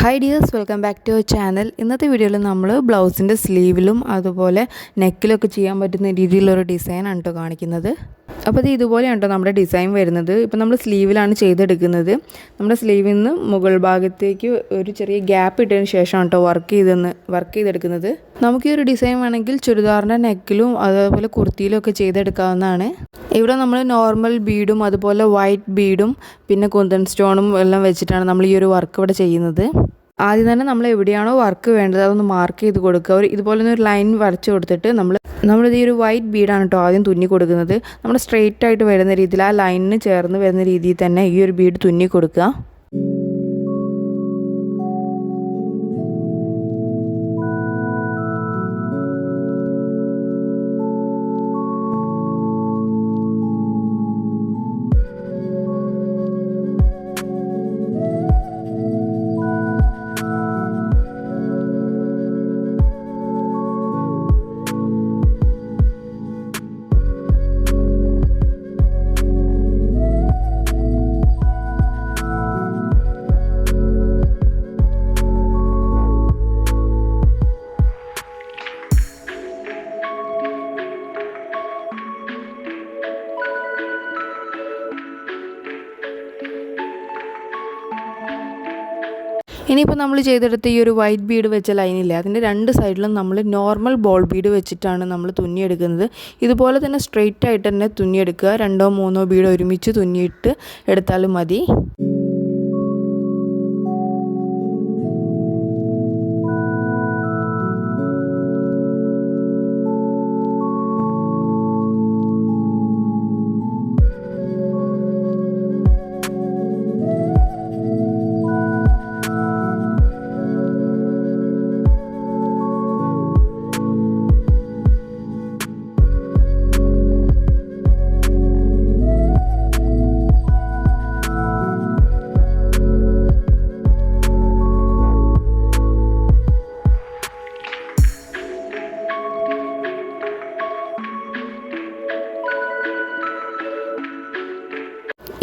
Hi dears, welcome back to our channel. ഇന്നത്തെ വീഡിയോയിൽ നമ്മൾ ബ്ലൗസിൻ്റെ സ്ലീവിലും അതുപോലെ നെക്കിലൊക്കെ ചെയ്യാൻ പറ്റുന്ന രീതിയിലൊരു ഡിസൈനാണ് കേട്ടോ കാണിക്കുന്നത്. അപ്പോൾ ഇതുപോലെയാണ് കേട്ടോ നമ്മുടെ ഡിസൈൻ വരുന്നത്. ഇപ്പോൾ നമ്മൾ സ്ലീവിലാണ് ചെയ്തെടുക്കുന്നത്. നമ്മുടെ സ്ലീവിൽ നിന്ന് മുകൾ ഭാഗത്തേക്ക് ഒരു ചെറിയ ഗ്യാപ്പ് ഇട്ടതിന് ശേഷമാണ് കേട്ടോ വർക്ക് ചെയ്തെടുക്കുന്നത്. നമുക്ക് ഈ ഒരു ഡിസൈൻ വേണമെങ്കിൽ ചുരിദാറിൻ്റെ നെക്കിലും അതുപോലെ കുർത്തിയിലും ഒക്കെ ചെയ്തെടുക്കാവുന്നതാണ്. ഇവിടെ നമ്മൾ നോർമൽ ബീഡും അതുപോലെ വൈറ്റ് ബീഡും പിന്നെ കുന്തൻ സ്റ്റോണും എല്ലാം വെച്ചിട്ടാണ് നമ്മൾ ഈ ഒരു വർക്ക് ഇവിടെ ചെയ്യുന്നത്. ആദ്യം തന്നെ നമ്മൾ എവിടെയാണോ വർക്ക് വേണ്ടത് അതൊന്ന് മാർക്ക് ചെയ്ത് കൊടുക്കുക. ഇതുപോലെ ഒരു ലൈൻ വരച്ച് കൊടുത്തിട്ട് നമ്മളിത് ഈ ഒരു വൈറ്റ് ബീഡാണ് കേട്ടോ ആദ്യം തുന്നി കൊടുക്കുന്നത്. നമ്മൾ സ്ട്രെയിറ്റ് ആയിട്ട് വരുന്ന രീതിയിൽ ആ ലൈനിന് ചേർന്ന് വരുന്ന രീതിയിൽ തന്നെ ഈ ഒരു ബീഡ് തുന്നി കൊടുക്കുക. ഇനിയിപ്പോൾ നമ്മൾ ചെയ്തെടുത്ത ഈ ഒരു വൈറ്റ് ബീഡ് വെച്ച ലൈനില്ലേ, അതിൻ്റെ രണ്ട് സൈഡിലും നമ്മൾ നോർമൽ ബോൾ ബീഡ് വെച്ചിട്ടാണ് നമ്മൾ തുന്നിയെടുക്കുന്നത്. ഇതുപോലെ തന്നെ സ്ട്രെയിറ്റ് ആയിട്ട് തന്നെ തുന്നിയെടുക്കുക. 2-3 ബീഡ് ഒരുമിച്ച് തുന്നിയിട്ട് എടുത്താലും മതി.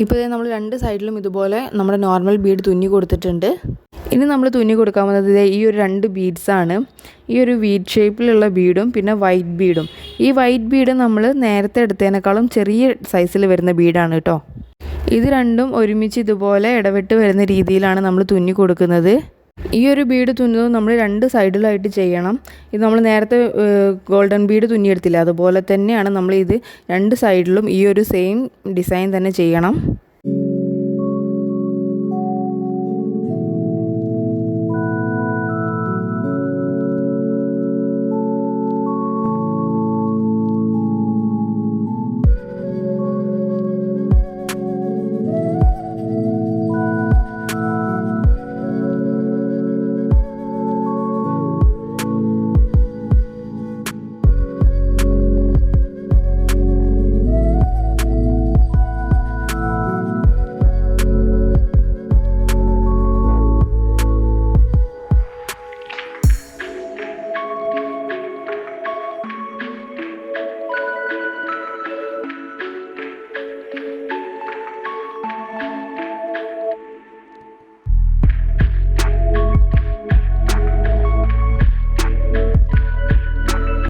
ഇപ്പോൾ നമ്മൾ രണ്ട് സൈഡിലും ഇതുപോലെ നമ്മുടെ നോർമൽ ബീഡ് തുന്നി കൊടുത്തിട്ടുണ്ട്. ഇനി നമ്മൾ തുന്നി കൊടുക്കാൻ പോകുന്നത് ഈ ഒരു 2 ബീഡ്സാണ്. ഈ ഒരു വീഡ് ഷേപ്പിലുള്ള ബീഡും പിന്നെ വൈറ്റ് ബീഡും. ഈ വൈറ്റ് ബീഡ് നമ്മൾ നേരത്തെ എടുത്തതിനേക്കാളും ചെറിയ സൈസിൽ വരുന്ന ബീഡാണ് കേട്ടോ. ഇത് രണ്ടും ഒരുമിച്ച് ഇതുപോലെ ഇടവിട്ട് വരുന്ന രീതിയിലാണ് നമ്മൾ തുന്നി കൊടുക്കുന്നത്. ഈ ഒരു ബീഡ് തുന്നുന്നത് നമ്മൾ 2 സൈഡിലായിട്ട് ചെയ്യണം. ഇത് നമ്മൾ നേരത്തെ ഗോൾഡൻ ബീഡ് തുന്നിയെടുത്തില്ല, അതുപോലെ തന്നെയാണ് നമ്മൾ ഇത് 2 സൈഡിലും ഈ ഒരു സെയിം ഡിസൈൻ തന്നെ ചെയ്യണം.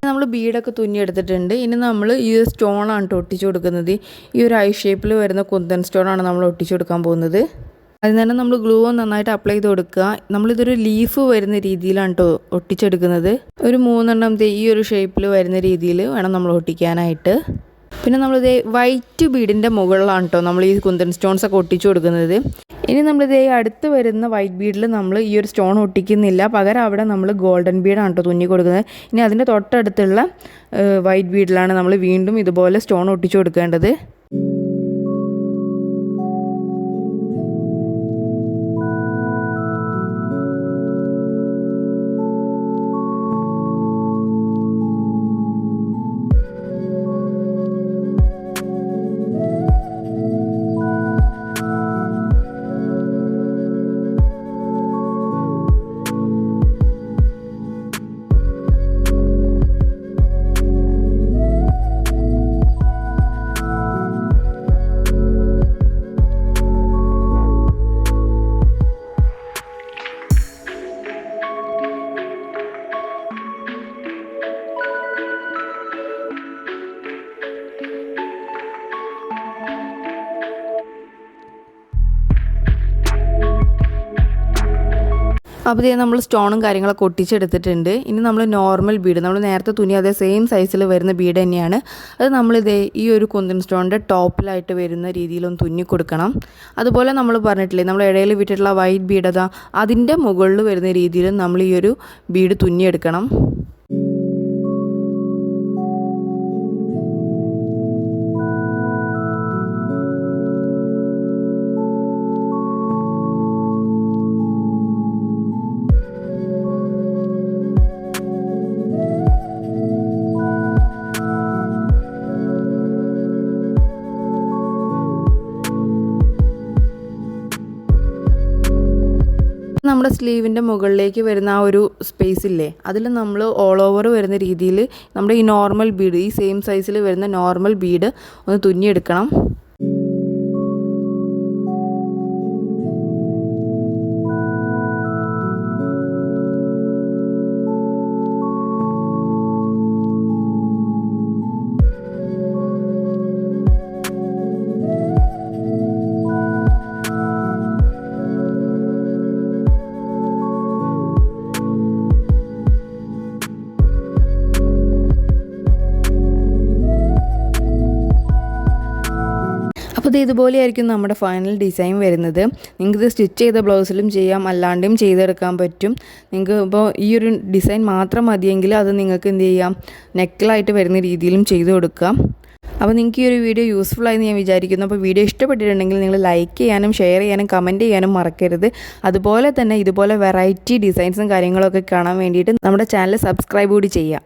നമ്മൾ ബീഡൊക്കെ തുന്നിയെടുത്തിട്ടുണ്ട്. ഇനി നമ്മൾ ഈ സ്റ്റോണാണ് കേട്ടോ ഒട്ടിച്ചു കൊടുക്കുന്നത്. ഈ ഒരു ഐ ഷേപ്പിൽ വരുന്ന കുന്തൻ സ്റ്റോണാണ് നമ്മൾ ഒട്ടിച്ചു കൊടുക്കാൻ പോകുന്നത്. അതിന് തന്നെ നമ്മൾ ഗ്ലൂ നന്നായിട്ട് അപ്ലൈ ചെയ്ത് കൊടുക്കുക. നമ്മളിതൊരു ലീഫ് വരുന്ന രീതിയിലാണ് കേട്ടോ ഒട്ടിച്ചെടുക്കുന്നത്. ഒരു 3 ഈ ഒരു ഷേപ്പിൽ വരുന്ന രീതിയിൽ വേണം നമ്മൾ ഒട്ടിക്കാനായിട്ട്. പിന്നെ നമ്മളിത് വൈറ്റ് ബീഡിൻ്റെ മുകളിലാണ് കേട്ടോ നമ്മൾ ഈ കുന്തൻ സ്റ്റോൺസ് ഒക്കെ ഒട്ടിച്ചു കൊടുക്കുന്നത്. ഇനി നമ്മളിത് അടുത്ത് വരുന്ന വൈറ്റ് ബീഡിൽ നമ്മൾ ഈ ഒരു സ്റ്റോൺ ഒട്ടിക്കുന്നില്ല, പകരം അവിടെ നമ്മൾ ഗോൾഡൻ ബീഡാണ് കേട്ടോ തുന്നി കൊടുക്കുന്നത്. ഇനി അതിൻ്റെ തൊട്ടടുത്തുള്ള വൈറ്റ് ബീഡിലാണ് നമ്മൾ വീണ്ടും ഇതുപോലെ സ്റ്റോൺ ഒട്ടിച്ചു കൊടുക്കേണ്ടത്. അപ്പോൾ ഇത് നമ്മൾ സ്റ്റോണും കാര്യങ്ങളൊക്കെ ഒട്ടിച്ചെടുത്തിട്ടുണ്ട്. ഇനി നമ്മൾ നോർമൽ ബീഡ്, നമ്മൾ നേരത്തെ തുന്നി അതേ സെയിം സൈസിൽ വരുന്ന ബീഡ് തന്നെയാണ്. അത് നമ്മളിത് ഈ ഒരു കുന്തൻ സ്റ്റോണിൻ്റെ ടോപ്പിലായിട്ട് വരുന്ന രീതിയിലൊന്ന് തുന്നി കൊടുക്കണം. അതുപോലെ നമ്മൾ പറഞ്ഞിട്ടില്ലേ, നമ്മൾ ഇടയിൽ വിട്ടിട്ടുള്ള വൈറ്റ് ബീഡ് അതിൻ്റെ മുകളിൽ വരുന്ന രീതിയിൽ നമ്മൾ ഈ ഒരു ബീഡ് തുന്നിയെടുക്കണം. നമ്മുടെ സ്ലീവിൻ്റെ മുകളിലേക്ക് വരുന്ന ആ ഒരു സ്പേസ് ഇല്ലേ, അതിൽ നമ്മൾ ഓൾ ഓവർ വരുന്ന രീതിയിൽ നമ്മുടെ ഈ നോർമൽ ബീഡ്, ഈ സെയിം സൈസിൽ വരുന്ന നോർമൽ ബീഡ് ഒന്ന് തുന്നിയെടുക്കണം. അപ്പോൾ ഇത് ഇതുപോലെയായിരിക്കും നമ്മുടെ ഫൈനൽ ഡിസൈൻ വരുന്നത്. നിങ്ങൾക്കിത് സ്റ്റിച്ച് ചെയ്ത ബ്ലൗസിലും ചെയ്യാം, അല്ലാണ്ടും ചെയ്തെടുക്കാൻ പറ്റും. നിങ്ങൾക്ക് ഇപ്പോൾ ഈ ഒരു ഡിസൈൻ മാത്രം മതിയെങ്കിൽ അത് നിങ്ങൾക്ക് എന്ത് ചെയ്യാം, നെക്കിലായിട്ട് വരുന്ന രീതിയിലും ചെയ്ത് കൊടുക്കാം. അപ്പോൾ നിങ്ങൾക്ക് ഈ ഒരു വീഡിയോ യൂസ്ഫുൾ ആയി ഞാൻ വിചാരിക്കുന്നു. അപ്പോൾ വീഡിയോ ഇഷ്ടപ്പെട്ടിട്ടുണ്ടെങ്കിൽ നിങ്ങൾ ലൈക്ക് ചെയ്യാനും ഷെയർ ചെയ്യാനും കമൻറ്റ് ചെയ്യാനും മറക്കരുത്. അതുപോലെ തന്നെ ഇതുപോലെ വെറൈറ്റി ഡിസൈൻസും കാര്യങ്ങളൊക്കെ കാണാൻ വേണ്ടിയിട്ട് നമ്മുടെ ചാനൽ സബ്സ്ക്രൈബ് കൂടി ചെയ്യാം.